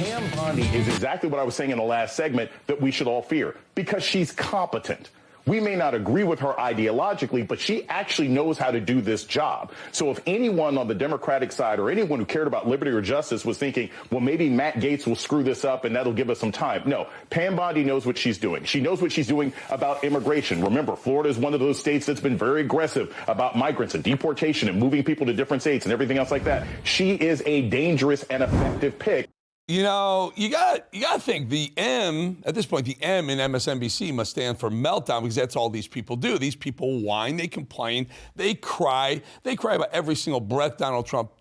Pam Bondi is exactly what I was saying in the last segment that we should all fear, because she's competent. We may not agree with her ideologically, but she actually knows how to do this job. So if anyone on the Democratic side or anyone who cared about liberty or justice was thinking, well, maybe Matt Gaetz will screw this up and that'll give us some time. No, Pam Bondi knows what she's doing. She knows what she's doing about immigration. Remember, Florida is one of those states that's been very aggressive about migrants and deportation and moving people to different states and everything else like that. She is a dangerous and effective pick. You know, you got to think the M, at this point, the M in MSNBC must stand for meltdown, because that's all these people do. These people whine, they complain, they cry. They cry about every single breath Donald Trump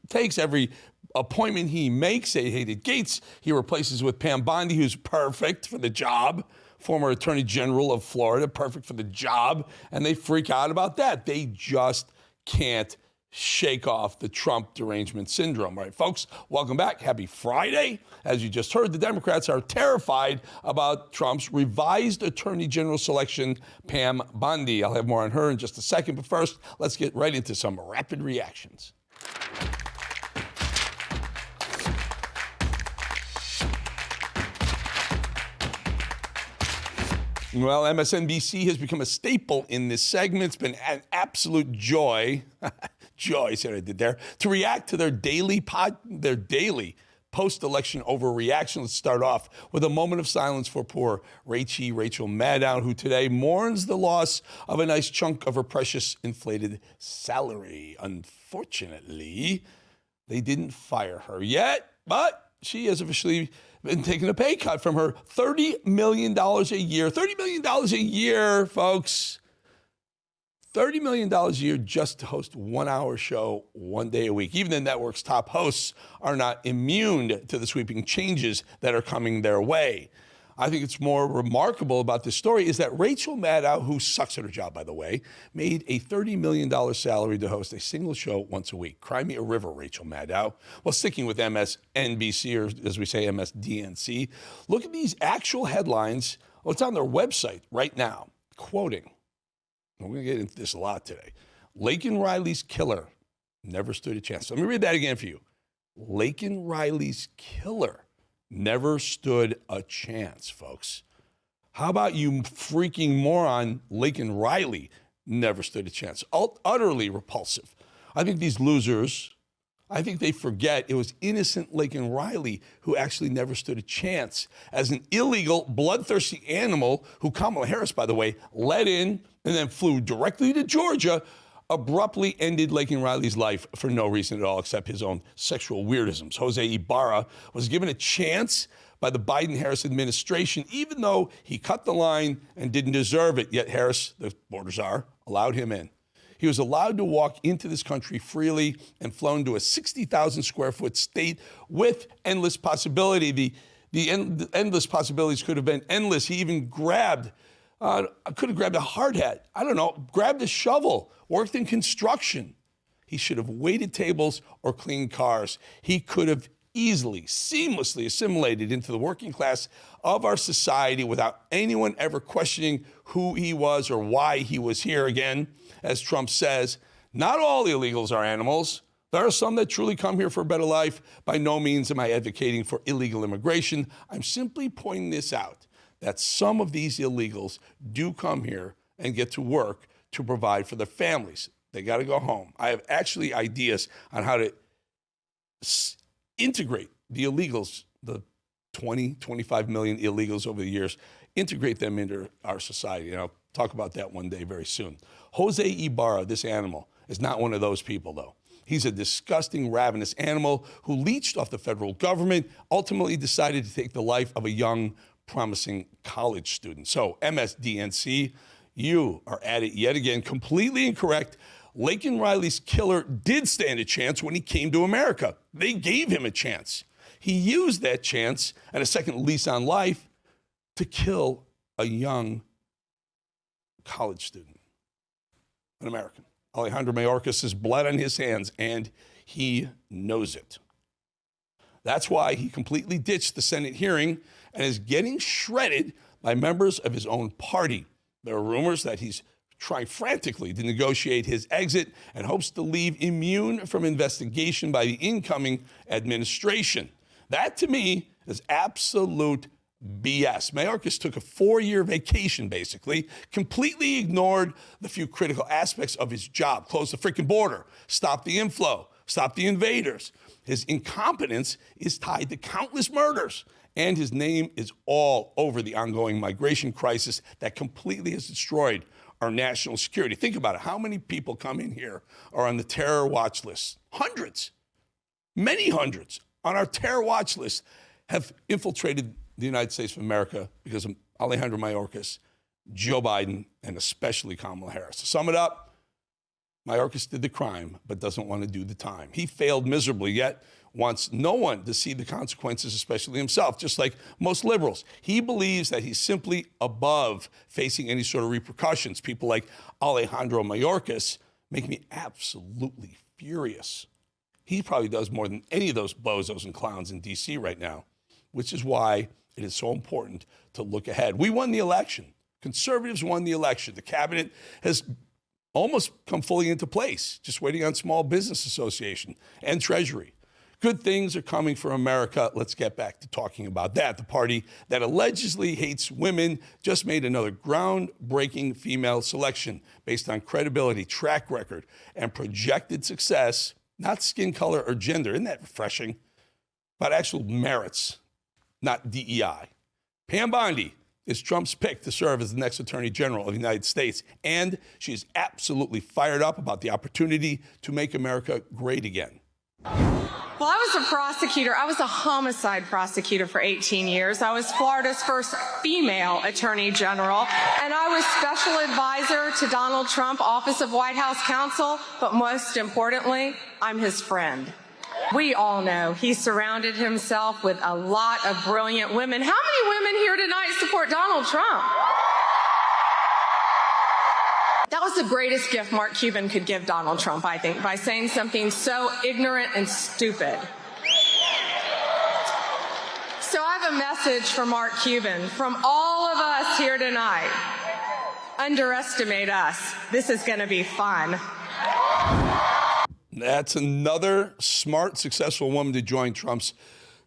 takes, every appointment he makes. They hated Gaetz. He replaces with Pam Bondi, who's perfect for the job. Former Attorney General of Florida, perfect for the job. And they freak out about that. They just can't shake off the Trump derangement syndrome. All right, folks, welcome back. Happy Friday. As you just heard, the Democrats are terrified about Trump's revised Attorney General selection, Pam Bondi. I'll have more on her in just a second, but first, let's get right into some rapid reactions. Well, MSNBC has become a staple in this segment. It's been an absolute joy, joy, see what I did there, to react to their daily post-election overreaction. Let's start off with a moment of silence for poor Rachel Maddow, who today mourns the loss of a nice chunk of her precious inflated salary. Unfortunately, they didn't fire her yet, but she has officially been taking a pay cut from her $30 million a year. $30 million a year, folks. $30 million a year just to host 1 hour show 1 day a week. Even the network's top hosts are not immune to the sweeping changes that are coming their way. I think it's more remarkable about this story is that Rachel Maddow, who sucks at her job, by the way, made a $30 million salary to host a single show once a week. Cry me a river, Rachel Maddow. Well, sticking with MSNBC, or as we say, MSDNC, look at these actual headlines. Well, it's on their website right now, quoting, we're going to get into this a lot today, Laken Riley's killer never stood a chance. So let me read that again for you. Laken Riley's killer never stood a chance, folks. How about you freaking moron, Laken Riley never stood a chance. Utterly repulsive. I think these losers, I think they forget it was innocent Laken Riley who actually never stood a chance as an illegal, bloodthirsty animal who Kamala Harris, by the way, let in and then flew directly to Georgia, abruptly ended Laken Riley's life for no reason at all except his own sexual weirdisms. Jose Ibarra was given a chance by the Biden-Harris administration, even though he cut the line and didn't deserve it, yet Harris, the border czar, allowed him in. He was allowed to walk into this country freely and flown to a 60,000 square foot state with endless possibility. The endless possibilities could have been endless. He even could have grabbed a hard hat. I don't know, grabbed a shovel, worked in construction. He should have waited tables or cleaned cars. He could have easily, seamlessly assimilated into the working class of our society without anyone ever questioning who he was or why he was here. Again, as Trump says, not all illegals are animals. There are some that truly come here for a better life. By no means am I advocating for illegal immigration. I'm simply pointing this out, that some of these illegals do come here and get to work to provide for their families. They got to go home. I have actually ideas on how to integrate the illegals, the 20, 25 million illegals over the years, integrate them into our society. And I'll talk about that one day very soon. Jose Ibarra, this animal, is not one of those people, though. He's a disgusting, ravenous animal who leached off the federal government, ultimately decided to take the life of a young, promising college student. So, MSDNC, you are at it yet again, completely incorrect. Laken Riley's killer did stand a chance when he came to America. They gave him a chance. He used that chance and a second lease on life to kill a young college student, an American. Alejandro Mayorkas has blood on his hands, and he knows it. That's why he completely ditched the Senate hearing and is getting shredded by members of his own party. There are rumors that he's trying frantically to negotiate his exit and hopes to leave immune from investigation by the incoming administration. That, to me, is absolute BS. Mayorkas took a 4-year vacation, basically, completely ignored the few critical aspects of his job. Close the freaking border, stop the inflow, stop the invaders. His incompetence is tied to countless murders, and his name is all over the ongoing migration crisis that completely has destroyed our national security. Think about it. How many people come in here are on the terror watch list? Hundreds, many hundreds on our terror watch list have infiltrated the United States of America because of Alejandro Mayorkas, Joe Biden, and especially Kamala Harris. To sum it up, Mayorkas did the crime, but doesn't want to do the time. He failed miserably, yet wants no one to see the consequences, especially himself, just like most liberals. He believes that he's simply above facing any sort of repercussions. People like Alejandro Mayorkas make me absolutely furious. He probably does more than any of those bozos and clowns in D.C. right now, which is why it is so important to look ahead. We won the election. Conservatives won the election. The cabinet has almost come fully into place, just waiting on Small Business Association and Treasury. Good things are coming for America. Let's get back to talking about that. The party that allegedly hates women just made another groundbreaking female selection based on credibility, track record, and projected success, not skin color or gender. Isn't that refreshing? But actual merits, not DEI. Pam Bondi is Trump's pick to serve as the next Attorney General of the United States, and she is absolutely fired up about the opportunity to make America great again. Well, I was a prosecutor. I was a homicide prosecutor for 18 years. I was Florida's first female attorney general, and I was special advisor to Donald Trump, Office of White House Counsel, but most importantly, I'm his friend. We all know he surrounded himself with a lot of brilliant women. How many women here tonight support Donald Trump? That was the greatest gift Mark Cuban could give Donald Trump, I think, by saying something so ignorant and stupid. So I have a message for Mark Cuban from all of us here tonight. Underestimate us. This is going to be fun. That's another smart, successful woman to join Trump's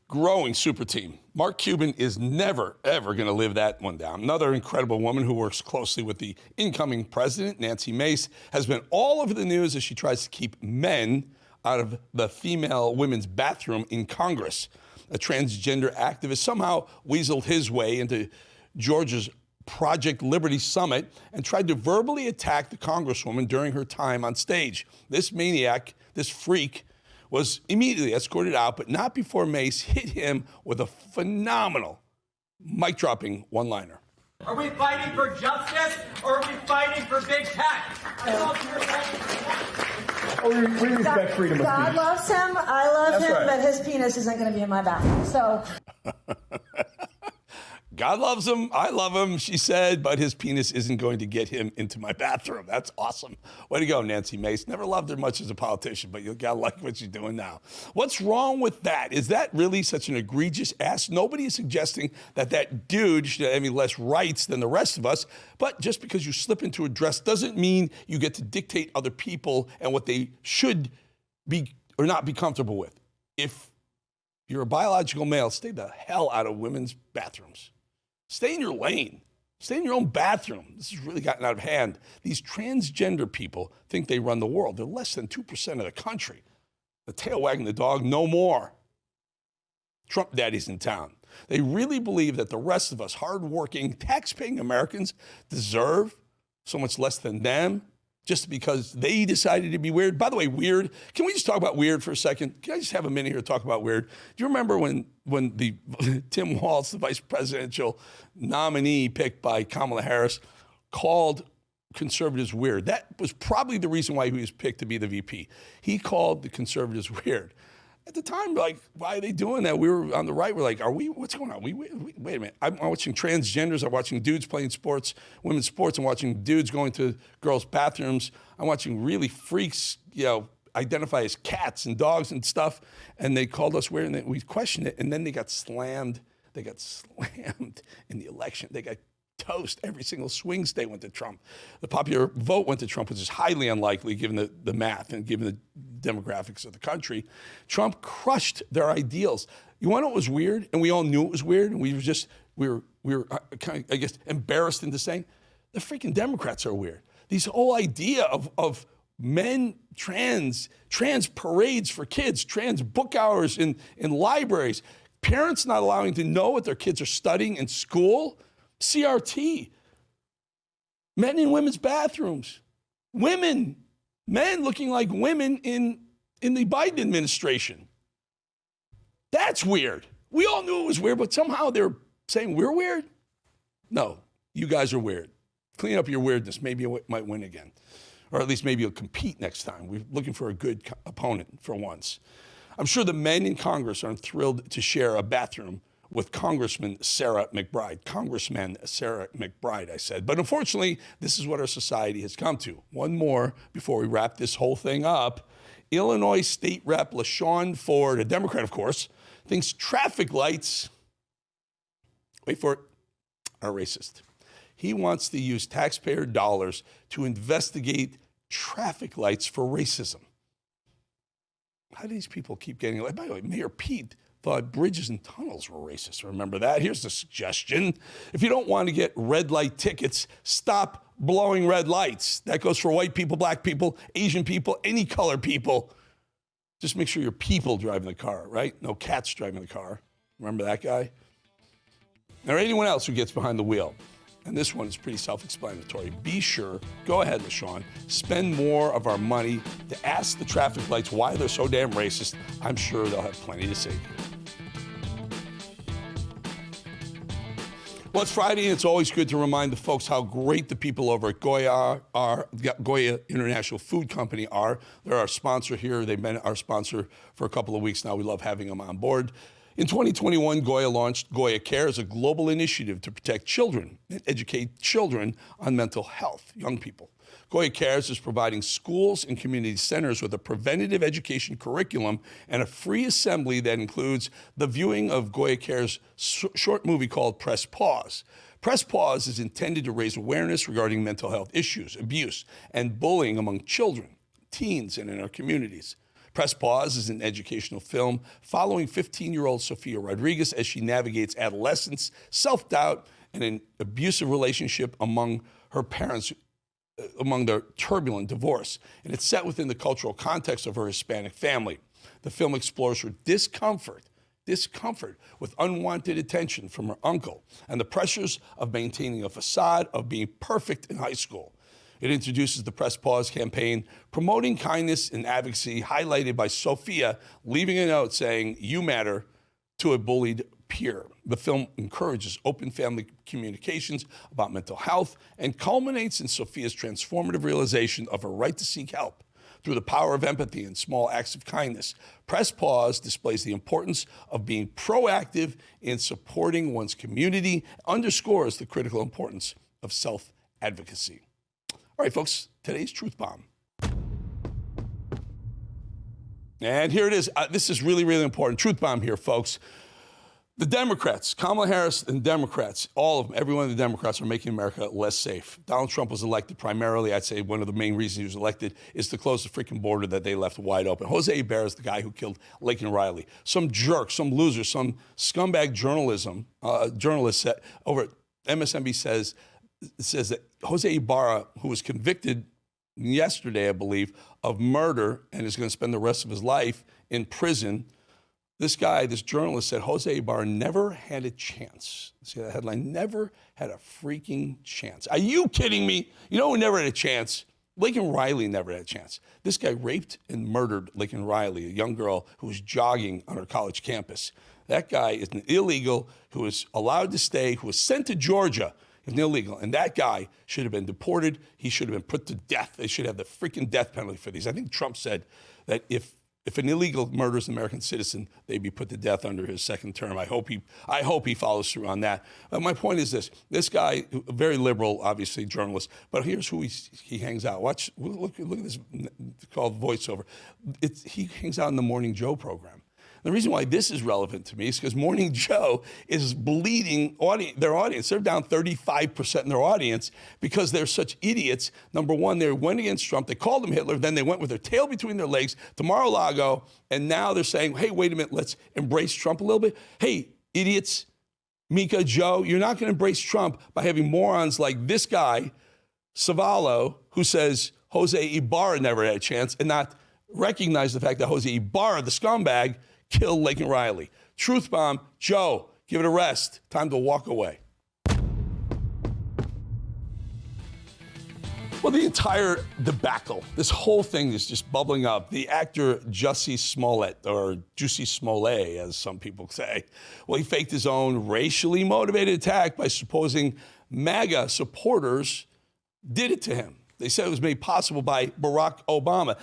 growing super team. Mark Cuban is never, ever going to live that one down. Another incredible woman who works closely with the incoming president, Nancy Mace, has been all over the news as she tries to keep men out of the female women's bathroom in Congress. A transgender activist somehow weaseled his way into Georgia's Project Liberty Summit and tried to verbally attack the congresswoman during her time on stage. This maniac, this freak, was immediately escorted out, but not before Mace hit him with a phenomenal mic-dropping one-liner. Are we fighting for justice, or are we fighting for big tech? We respect freedom of speech. God loves him, I love him, right. but his penis isn't going to be in my bathroom. So God loves him, I love him, she said, but his penis isn't going to get him into my bathroom. That's awesome. Way to go, Nancy Mace. Never loved her much as a politician, but you gotta like what she's doing now. What's wrong with that? Is that really such an egregious ass? Nobody is suggesting that that dude should have any less rights than the rest of us, but just because you slip into a dress doesn't mean you get to dictate other people and what they should be or not be comfortable with. If you're a biological male, stay the hell out of women's bathrooms. Stay in your lane. Stay in your own bathroom. This has really gotten out of hand. These transgender people think they run the world. They're less than 2% of the country. The tail wagging the dog, no more. Trump daddy's in town. They really believe that the rest of us, hardworking, tax-paying Americans, deserve so much less than them just because they decided to be weird. By the way, weird. Can we just talk about weird for a second? Can I just have a minute here to talk about weird? Do you remember when the Tim Walz, the vice presidential nominee picked by Kamala Harris, called conservatives weird? That was probably the reason why he was picked to be the VP. He called the conservatives weird. At the time, like, why are they doing that? We were on the right. We're like, what's going on? Wait a minute. I'm watching transgenders. I'm watching dudes playing sports, women's sports. I'm watching dudes going to girls' bathrooms. I'm watching really freaks, identify as cats and dogs and stuff. And they called us weird, and we questioned it. And then they got slammed. They got slammed in the election. They got toast. Every single swing state went to Trump. The popular vote went to Trump, which is highly unlikely given the math and given the demographics of the country. Trump crushed their ideals. You want to know what was weird? And we all knew it was weird, and we were kind of, I guess, embarrassed into saying, the freaking Democrats are weird. This whole idea of men, trans parades for kids, trans book hours in libraries, parents not allowing to know what their kids are studying in school, CRT, men in women's bathrooms, men looking like women in the Biden administration. That's weird. We all knew it was weird, but somehow they're saying we're weird? No, you guys are weird. Clean up your weirdness. Maybe you might win again. Or at least maybe you'll compete next time. We're looking for a good opponent for once. I'm sure the men in Congress are thrilled to share a bathroom with Congressman Sarah McBride. Congressman Sarah McBride, I said. But unfortunately, this is what our society has come to. One more before we wrap this whole thing up. Illinois State Rep LaShawn Ford, a Democrat, of course, thinks traffic lights, wait for it, are racist. He wants to use taxpayer dollars to investigate traffic lights for racism. How do these people keep getting, by the way, Mayor Pete thought bridges and tunnels were racist. Remember that? Here's the suggestion. If you don't want to get red light tickets, stop blowing red lights. That goes for white people, black people, Asian people, any color people. Just make sure you're people driving the car, right? No cats driving the car. Remember that guy? Or anyone else who gets behind the wheel. And this one is pretty self-explanatory. Be sure, go ahead, LaShawn, spend more of our money to ask the traffic lights why they're so damn racist. I'm sure they'll have plenty to say. Well, it's Friday, and it's always good to remind the folks how great the people over at Goya International Food Company are. They're our sponsor here. They've been our sponsor for a couple of weeks now. We love having them on board. In 2021, Goya launched Goya Cares, a global initiative to protect children and educate children on mental health, young people. Goya Cares is providing schools and community centers with a preventative education curriculum and a free assembly that includes the viewing of Goya Cares' short movie called Press Pause. Press Pause is intended to raise awareness regarding mental health issues, abuse, and bullying among children, teens, and in our communities. Press Pause is an educational film following 15-year-old Sofia Rodriguez as she navigates adolescence, self-doubt, and an abusive relationship among her parents, among their turbulent divorce. And it's set within the cultural context of her Hispanic family. The film explores her discomfort with unwanted attention from her uncle and the pressures of maintaining a facade of being perfect in high school. It introduces the Press Pause campaign, promoting kindness and advocacy, highlighted by Sophia leaving a note saying, "You matter," to a bullied peer. The film encourages open family communications about mental health and culminates in Sophia's transformative realization of her right to seek help. Through the power of empathy and small acts of kindness, Press Pause displays the importance of being proactive in supporting one's community, underscores the critical importance of self-advocacy. All right, folks, today's Truth Bomb. And here it is. This is really, really important. Truth Bomb here, folks. The Democrats, Kamala Harris and Democrats, all of them, every one of the Democrats are making America less safe. Donald Trump was elected primarily, I'd say one of the main reasons he was elected is to close the freaking border that they left wide open. Jose Ibarra is the guy who killed Laken Riley. Some jerk, some loser, some scumbag journalist over at MSNBC says that Jose Ibarra, who was convicted yesterday, I believe, of murder and is going to spend the rest of his life in prison. This guy, this journalist said Jose Ibarra never had a chance. See that headline? Never had a freaking chance. Are you kidding me? You know who never had a chance? Laken Riley never had a chance. This guy raped and murdered Laken Riley, a young girl who was jogging on her college campus. That guy is an illegal who is allowed to stay, who was sent to Georgia. It's illegal. And that guy should have been deported. He should have been put to death. They should have the freaking death penalty for these. I think Trump said that if an illegal murders an American citizen, they'd be put to death under his second term. I hope he follows through on that. But my point is this. This guy, very liberal, obviously, journalist, but here's who he hangs out. Look at this called voiceover. He hangs out in the Morning Joe program. The reason why this is relevant to me is because Morning Joe is bleeding their audience. They're down 35% in their audience because they're such idiots. Number one, they went against Trump. They called him Hitler. Then they went with their tail between their legs to Mar-a-Lago. And now they're saying, hey, wait a minute, let's embrace Trump a little bit. Hey, idiots, Mika, Joe, you're not going to embrace Trump by having morons like this guy, Savallo, who says Jose Ibarra never had a chance, and not recognize the fact that Jose Ibarra, the scumbag, killed Laken Riley. Truth bomb, Joe, give it a rest. Time to walk away. Well, the entire debacle, this whole thing is just bubbling up. The actor Jussie Smollett, or Jussie Smollett, as some people say, well, he faked his own racially motivated attack by supposing MAGA supporters did it to him. They said it was made possible by Barack Obama.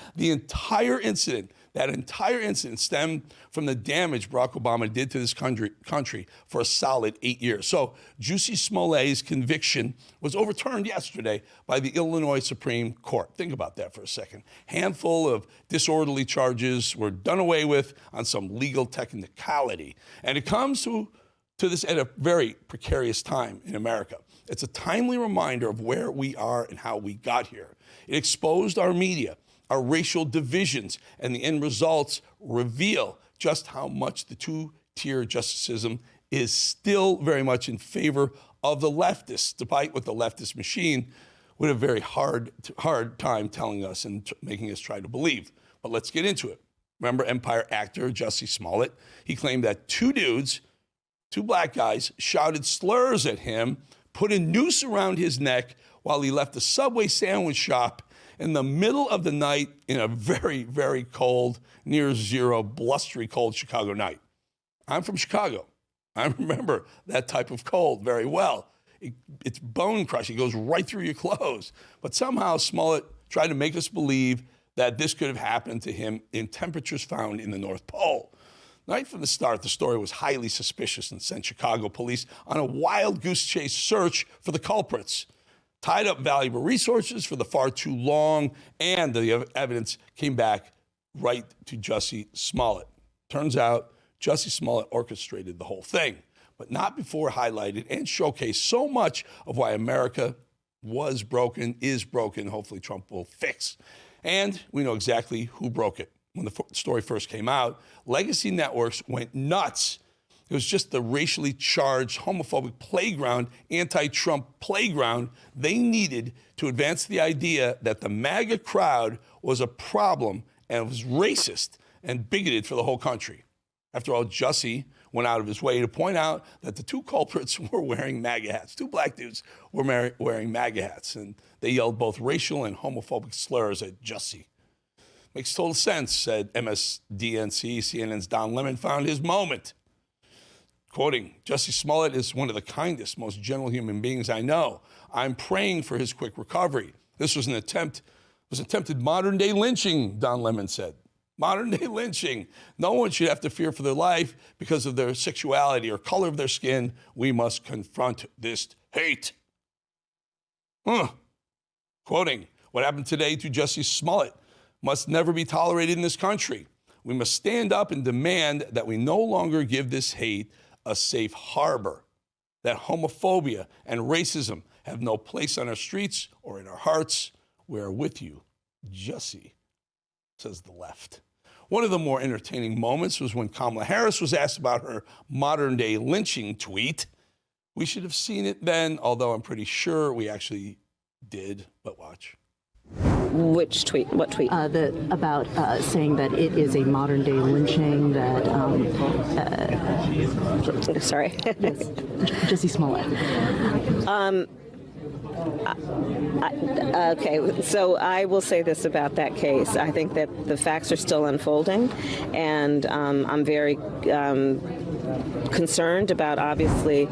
That entire incident stemmed from the damage Barack Obama did to this country for a solid 8 years. So Jussie Smollett's conviction was overturned yesterday by the Illinois Supreme Court. Think about that for a second. Handful of disorderly charges were done away with on some legal technicality. And it comes to this at a very precarious time in America. It's a timely reminder of where we are and how we got here. It exposed our media, our racial divisions, and the end results reveal just how much the two-tier justicism is still very much in favor of the leftists, despite what the leftist machine would have a very hard time telling us and making us try to believe. But let's get into it. Remember Empire actor Jussie Smollett? He claimed that two black guys, shouted slurs at him, put a noose around his neck while he left a Subway sandwich shop in the middle of the night in a very, very cold, near zero, blustery cold Chicago night. I'm from Chicago. I remember that type of cold very well. It's bone crushing. It goes right through your clothes. But somehow Smollett tried to make us believe that this could have happened to him in temperatures found in the North Pole. Right from the start, the story was highly suspicious and sent Chicago police on a wild goose chase search for the culprits. Tied up valuable resources for the far too long, and the evidence came back right to Jussie Smollett. Turns out Jussie Smollett orchestrated the whole thing, but not before highlighted and showcased so much of why America was broken, is broken, hopefully Trump will fix. And we know exactly who broke it. When the story first came out, legacy networks went nuts. It was just the racially charged, homophobic playground, anti-Trump playground they needed to advance the idea that the MAGA crowd was a problem and was racist and bigoted for the whole country. After all, Jussie went out of his way to point out that the two culprits were wearing MAGA hats. Two black dudes were wearing MAGA hats, and they yelled both racial and homophobic slurs at Jussie. Makes total sense, said MSNBC. CNN's Don Lemon found his moment. Quoting, Jussie Smollett is one of the kindest, most gentle human beings I know. I'm praying for his quick recovery. This was attempted modern-day lynching, Don Lemon said. Modern-day lynching. No one should have to fear for their life because of their sexuality or color of their skin. We must confront this hate. Quoting, what happened today to Jussie Smollett must never be tolerated in this country. We must stand up and demand that we no longer give this hate a safe harbor, that homophobia and racism have no place on our streets or in our hearts. We're with you, Jussie, says the left. One of the more entertaining moments was when Kamala Harris was asked about her modern-day lynching tweet. We should have seen it then, although I'm pretty sure we actually did, but watch. Which tweet? What tweet? About saying that it is a modern day lynching that. Sorry. Yes, Jussie Smollett. Okay, so I will say this about that case. I think that the facts are still unfolding, and I'm very concerned about, obviously.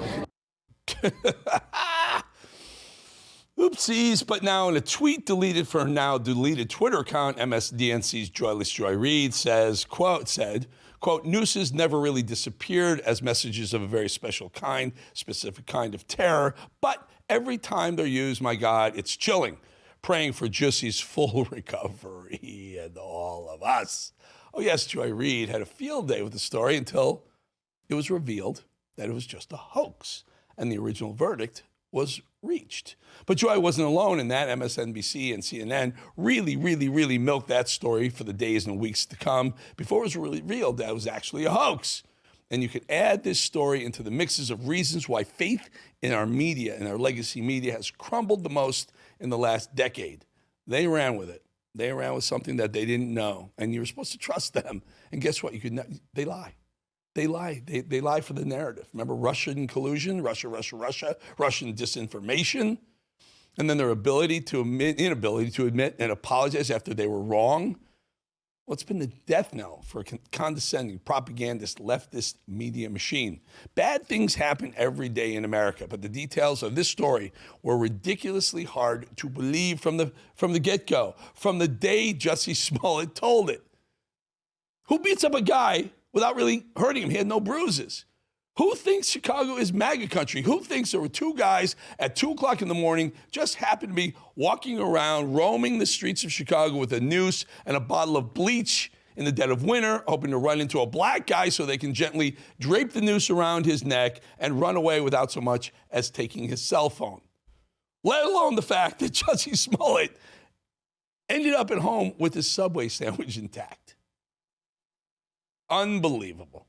Oopsies, but now in a tweet deleted from her now deleted Twitter account, MSDNC's Joyless Joy Reid said, quote, nooses never really disappeared as messages of a very special kind, specific kind of terror, but every time they're used, my God, it's chilling. Praying for Jussie's full recovery and all of us Oh, yes, Joy Reid had a field day with the story until it was revealed that it was just a hoax, and the original verdict was reached. But Joy wasn't alone in that. MSNBC and CNN really milked that story for the days and weeks to come before it was revealed that it was actually a hoax. And you could add this story into the mixes of reasons why faith in our media and our legacy media has crumbled the most in the last decade. They ran with it. They ran with something that they didn't know, and you were supposed to trust them. And guess what? They lie. They lie. They lie for the narrative. Remember Russian collusion, Russian disinformation, and then their inability to admit and apologize after they were wrong. Well, it's been the death knell for a condescending, propagandist, leftist media machine. Bad things happen every day in America, but the details of this story were ridiculously hard to believe from the get-go, from the day Jussie Smollett told it. Who beats up a guy without really hurting him? He had no bruises. Who thinks Chicago is MAGA country? Who thinks there were two guys at 2 o'clock in the morning just happened to be walking around, roaming the streets of Chicago with a noose and a bottle of bleach in the dead of winter, hoping to run into a black guy so they can gently drape the noose around his neck and run away without so much as taking his cell phone? Let alone the fact that Jussie Smollett ended up at home with his Subway sandwich intact. Unbelievable.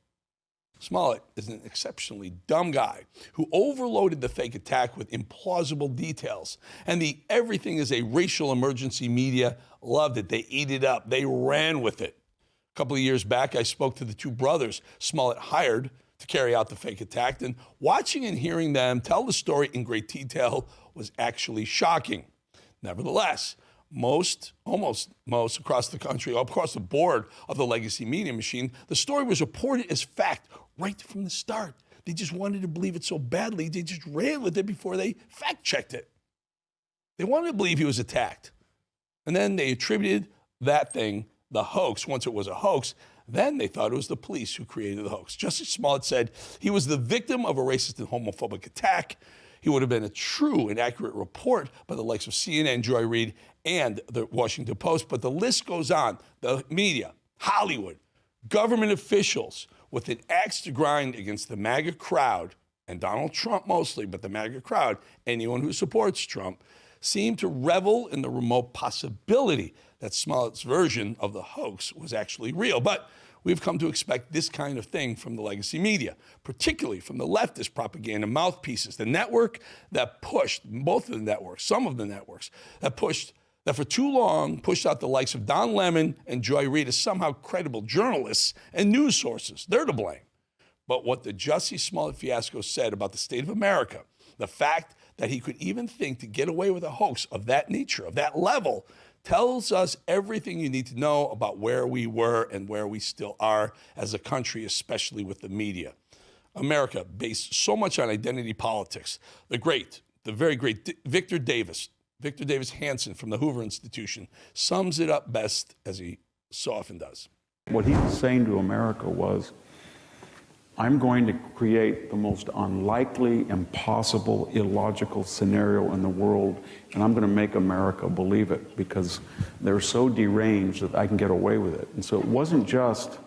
Smollett is an exceptionally dumb guy who overloaded the fake attack with implausible details. And the everything is a racial emergency media loved it. They ate it up. They ran with it. A couple of years back, I spoke to the two brothers Smollett hired to carry out the fake attack. And watching and hearing them tell the story in great detail was actually shocking. Nevertheless, almost most across the country, across the board of the legacy media machine, the story was reported as fact right from the start. They just wanted to believe it so badly, they just ran with it before they fact-checked it. They wanted to believe he was attacked. And then they attributed that thing, the hoax, once it was a hoax, then they thought it was the police who created the hoax. Jussie Smollett said he was the victim of a racist and homophobic attack. He would have been a true and accurate report by the likes of CNN, Joy Reid, and the Washington Post. But the list goes on. The media, Hollywood, government officials with an axe to grind against the MAGA crowd, and Donald Trump mostly, but the MAGA crowd, anyone who supports Trump, seem to revel in the remote possibility that Smollett's version of the hoax was actually real. But we've come to expect this kind of thing from the legacy media, particularly from the leftist propaganda mouthpieces, the network that pushed, some of the networks, that for too long pushed out the likes of Don Lemon and Joy Reid as somehow credible journalists and news sources. They're to blame. But what the Jussie Smollett fiasco said about the state of America, the fact that he could even think to get away with a hoax of that nature, of that level, tells us everything you need to know about where we were and where we still are as a country, especially with the media. America, based so much on identity politics, the very great Victor Davis Hanson from the Hoover Institution sums it up best, as he so often does. What he was saying to America was, I'm going to create the most unlikely, impossible, illogical scenario in the world, and I'm going to make America believe it because they're so deranged that I can get away with it. And so it wasn't just,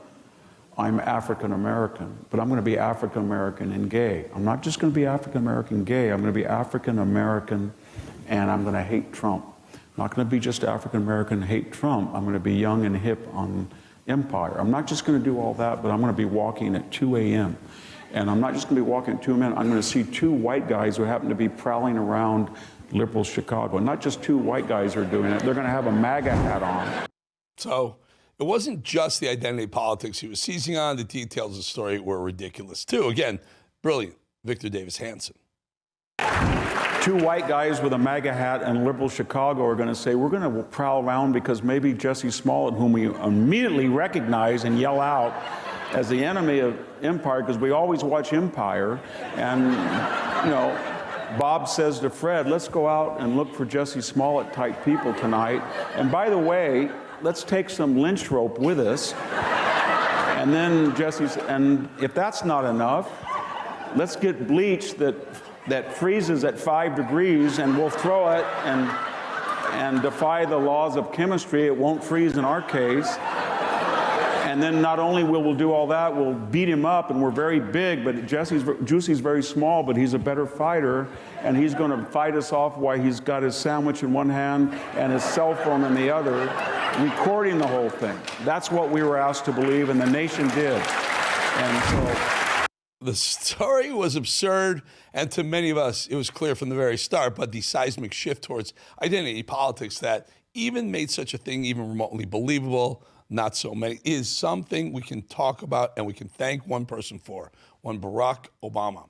I'm African American, but I'm going to be African American and gay. I'm not just going to be African American gay, I'm going to be African American and I'm going to hate Trump. I'm not going to be just African American and hate Trump. I'm going to be young and hip on Empire. I'm not just going to do all that, but I'm going to be walking at 2 a.m. And I'm not just going to be walking at 2 a.m. I'm going to see two white guys who happen to be prowling around liberal Chicago. And not just two white guys who are doing it. They're going to have a MAGA hat on. So it wasn't just the identity politics he was seizing on. The details of the story were ridiculous, too. Again, brilliant. Victor Davis Hanson. Two white guys with a MAGA hat in liberal Chicago are going to say, we're going to prowl around because maybe Jussie Smollett, whom we immediately recognize and yell out as the enemy of Empire, because we always watch Empire. And, you know, Bob says to Fred, let's go out and look for Jussie Smollett type people tonight. And by the way, let's take some lynch rope with us. And then and if that's not enough, let's get bleach that freezes at 5 degrees, and we'll throw it and defy the laws of chemistry. It won't freeze in our case. And then not only will we do all that, we'll beat him up, and we're very big, but Jussie's very small, but he's a better fighter, and he's going to fight us off while he's got his sandwich in one hand and his cell phone in the other, recording the whole thing. That's what we were asked to believe, and the nation did. And so... The story was absurd, and to many of us, it was clear from the very start, but the seismic shift towards identity politics that even made such a thing even remotely believable, not so many, is something we can talk about and we can thank one person for, one Barack Obama.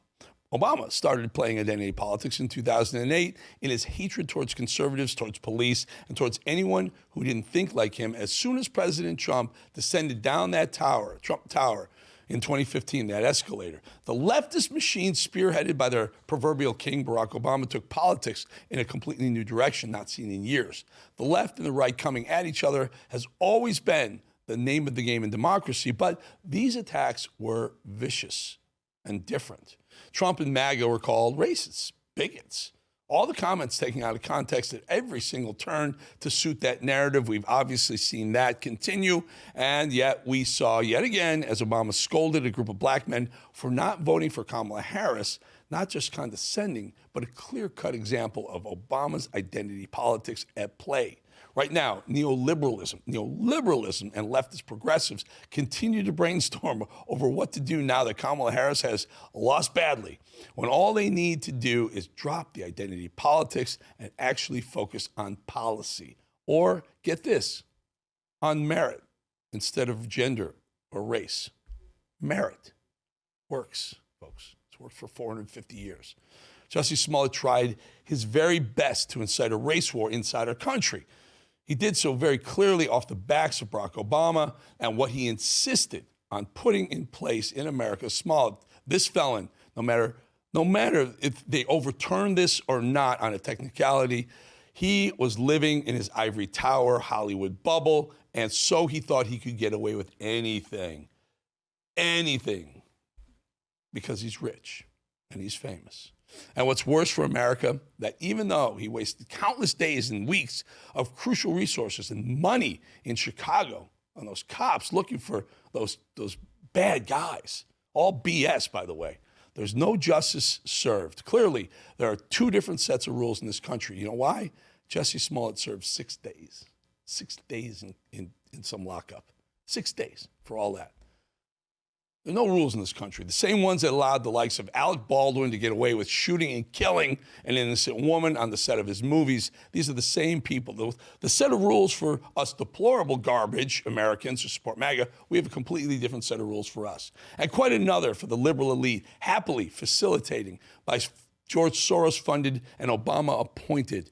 Obama started playing identity politics in 2008 in his hatred towards conservatives, towards police, and towards anyone who didn't think like him as soon as President Trump descended down that tower, Trump Tower, in 2015, that escalator. The leftist machine spearheaded by their proverbial king, Barack Obama, took politics in a completely new direction not seen in years. The left and the right coming at each other has always been the name of the game in democracy, but these attacks were vicious and different. Trump and MAGA were called racists, bigots. All the comments taken out of context at every single turn to suit that narrative. We've obviously seen that continue. And yet we saw yet again, as Obama scolded a group of black men for not voting for Kamala Harris, not just condescending, but a clear-cut example of Obama's identity politics at play. Right now, neoliberalism and leftist progressives continue to brainstorm over what to do now that Kamala Harris has lost badly, when all they need to do is drop the identity politics and actually focus on policy. Or, get this, on merit instead of gender or race. Merit works, folks. It's worked for 450 years. Jussie Smollett tried his very best to incite a race war inside our country. He did so very clearly off the backs of Barack Obama and what he insisted on putting in place in America. Smollett, this felon, no matter if they overturned this or not on a technicality, he was living in his ivory tower Hollywood bubble, and so he thought he could get away with anything, because he's rich and he's famous. And what's worse for America, that even though he wasted countless days and weeks of crucial resources and money in Chicago on those cops looking for those bad guys, all BS, by the way, there's no justice served. Clearly, there are two different sets of rules in this country. You know why? Jussie Smollett served 6 days. 6 days in some lockup. 6 days for all that. There are no rules in this country. The same ones that allowed the likes of Alec Baldwin to get away with shooting and killing an innocent woman on the set of his movies. These are the same people. The set of rules for us deplorable garbage Americans who support MAGA, we have a completely different set of rules for us. And quite another for the liberal elite, happily facilitating by George Soros-funded and Obama-appointed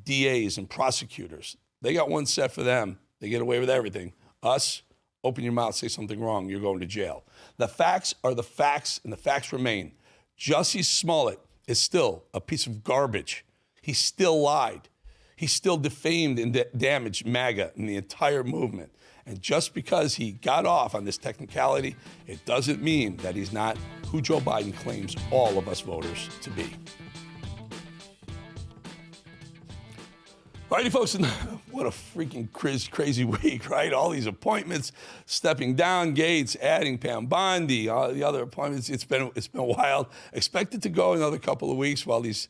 DAs and prosecutors. They got one set for them. They get away with everything. Us, open your mouth, say something wrong, you're going to jail. The facts are the facts, and the facts remain. Jussie Smollett is still a piece of garbage. He still lied. He still defamed and damaged MAGA and the entire movement. And just because he got off on this technicality, it doesn't mean that he's not who Joe Biden claims all of us voters to be. All righty, folks, what a freaking crazy week, right? All these appointments, stepping down Gates, adding Pam Bondi, all the other appointments. It's been wild. Expect it to go another couple of weeks while these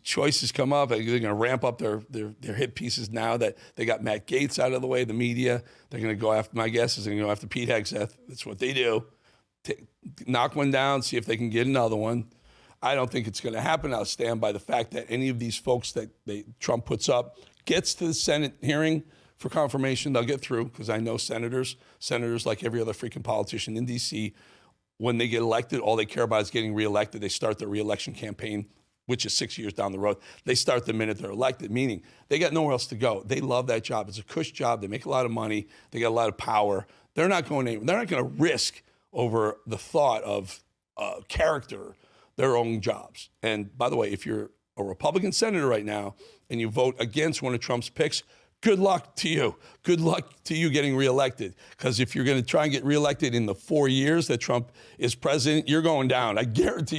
choices come up. They're going to ramp up their hit pieces now that they got Matt Gaetz out of the way, the media. They're going to go after, my guess is they're going to go after Pete Hegseth. That's what they do. Knock one down, see if they can get another one. I don't think it's going to happen. I'll stand by the fact that any of these folks that Trump puts up gets to the Senate hearing for confirmation. They'll get through, because I know senators like every other freaking politician in D.C., when they get elected, all they care about is getting reelected. They start their reelection campaign, which is 6 years down the road. They start the minute they're elected, meaning they got nowhere else to go. They love that job. It's a cush job. They make a lot of money. They got a lot of power. They're not going to risk over the thought of character their own jobs. And by the way, if you're a Republican senator right now and you vote against one of Trump's picks, good luck to you. Good luck to you getting reelected. Because if you're going to try and get reelected in the 4 years that Trump is president, you're going down. I guarantee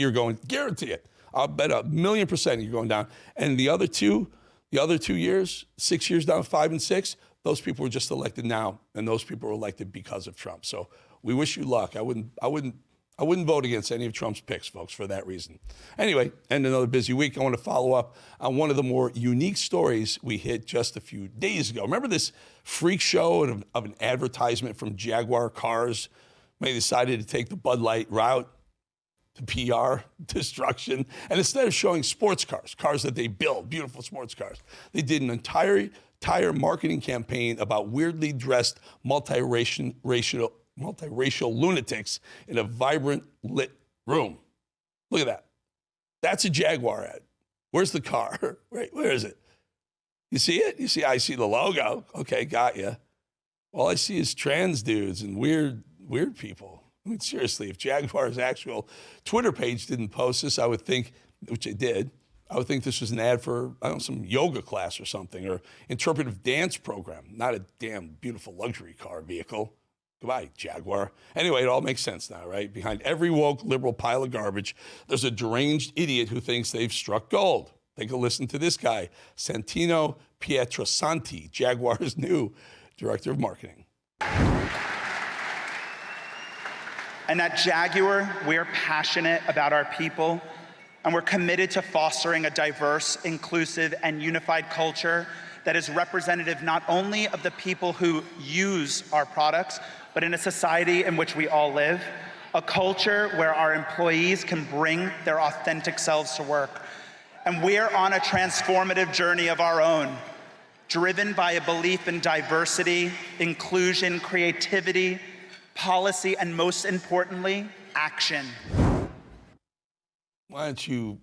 guarantee it. I'll bet 1,000,000% you're going down. And the other two years, 6 years down, 5 and 6, those people were just elected now, and those people were elected because of Trump. So we wish you luck. I wouldn't vote against any of Trump's picks, folks, for that reason. Anyway, and another busy week. I want to follow up on one of the more unique stories we hit just a few days ago. Remember this freak show of an advertisement from Jaguar cars? They decided to take the Bud Light route, the PR destruction, and instead of showing sports cars that they build, beautiful sports cars, they did an entire marketing campaign about weirdly dressed multiracial lunatics in a vibrant lit room. Look at that. That's a Jaguar ad. Where's the car? Right, where is it? You see it? I see the logo. Okay, got you. All I see is trans dudes and weird people. I mean, seriously, if Jaguar's actual Twitter page didn't post this, I would think, which it did, I would think this was an ad for, I don't know, some yoga class or something, or interpretive dance program, not a damn beautiful luxury car vehicle. Goodbye, Jaguar. Anyway, it all makes sense now, right? Behind every woke liberal pile of garbage, there's a deranged idiot who thinks they've struck gold. Take a listen to this guy, Santino Pietrosanti, Jaguar's new director of marketing. And at Jaguar, we're passionate about our people, and we're committed to fostering a diverse, inclusive, and unified culture that is representative not only of the people who use our products, but in a society in which we all live, a culture where our employees can bring their authentic selves to work. And we're on a transformative journey of our own, driven by a belief in diversity, inclusion, creativity, policy, and most importantly, action. Why don't you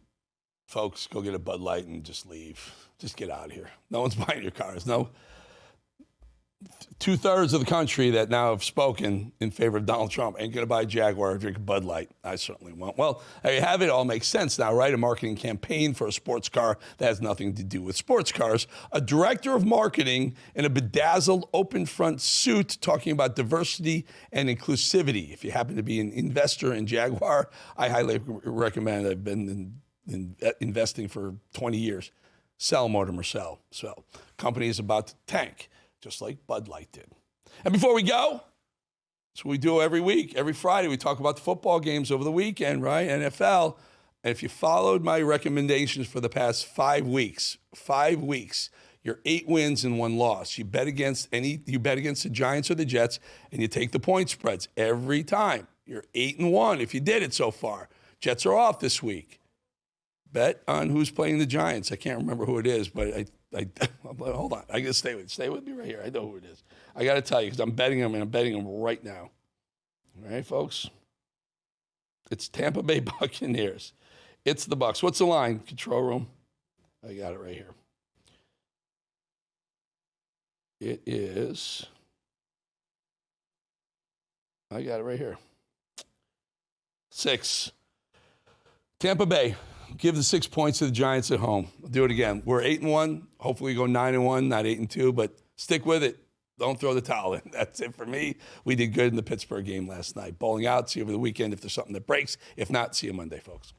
folks go get a Bud Light and just leave? Just get out of here. No one's buying your cars. No. 2/3 of the country that now have spoken in favor of Donald Trump ain't going to buy Jaguar or drink Bud Light. I certainly won't. Well, there you have it. It all makes sense now, right? A marketing campaign for a sports car that has nothing to do with sports cars. A director of marketing in a bedazzled open front suit talking about diversity and inclusivity. If you happen to be an investor in Jaguar, I highly recommend it. I've been investing for 20 years. Sell, Mortimer, sell. So, company is about to tank, just like Bud Light did. And before we go, that's what we do every week. Every Friday, we talk about the football games over the weekend, right? NFL. And if you followed my recommendations for the past 5 weeks, you're 8 wins and 1 loss. You bet against the Giants or the Jets, and you take the point spreads every time. You're 8-1 if you did it so far. Jets are off this week. Bet on who's playing the Giants. I can't remember who it is, but I hold on. I got to stay with me right here. I know who it is. I got to tell you because I'm betting them, and I'm betting them right now. All right, folks? It's Tampa Bay Buccaneers. It's the Bucs. What's the line? Control room. I got it right here. It is. I got it right here. 6. Tampa Bay. Give the 6 points to the Giants at home. I'll do it again. We're 8-1. Hopefully we go 9-1, not 8-2, but stick with it. Don't throw the towel in. That's it for me. We did good in the Pittsburgh game last night. Bowling out. See you over the weekend if there's something that breaks. If not, see you Monday, folks.